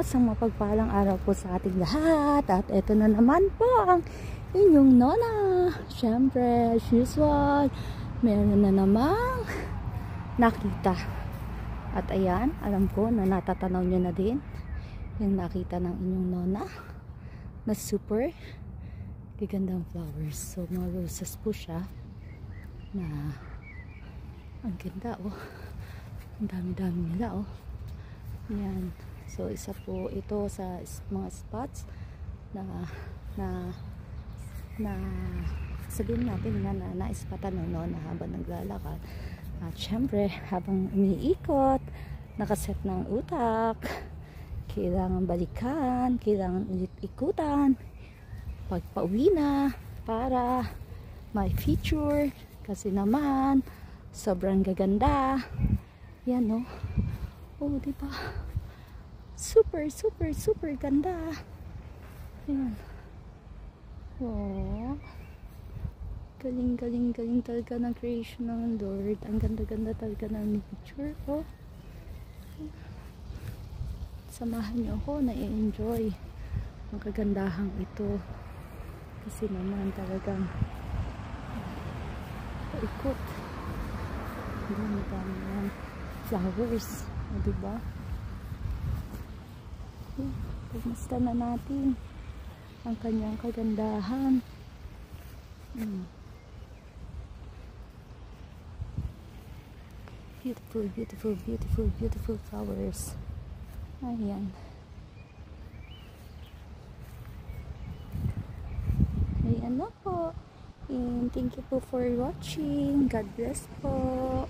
isang mapagpalang araw po sa ating lahat. At ito na naman po ang inyong Nona. Siyempre, as usual, meron na namang nakita. At ayan, alam ko na natatanaw nyo na din yung nakita ng inyong Nona na super gagandang flowers. So, mga roses po siya na ang ganda, oh. Ang dami-dami nila, oh. Yan. So, isa po ito sa mga spots na sabihin natin na naispatan ng Nona habang naglalakad. At syempre, habang umiikot, nakaset ng utak, kailangan balikan, kailangan ulit ikutan, pagpauwi na, para may feature, kasi naman, sobrang gaganda. Yan, no? Oh, diba? Super, super, super ganda. Ayan. Oh. Galing, galing, galing talaga ng creation ng Lord. Ang ganda-ganda talaga ng nature. Oh. Samahan niyo ako na i-enjoy ang kagandahang ito. Kasi naman talagang paikot. Ang dami ng flowers. O, diba? Pagmasta na natin ang kanyang kagandahan. Beautiful, beautiful, beautiful, beautiful flowers. Ayan. Ayan na po. And thank you po for watching. God bless po.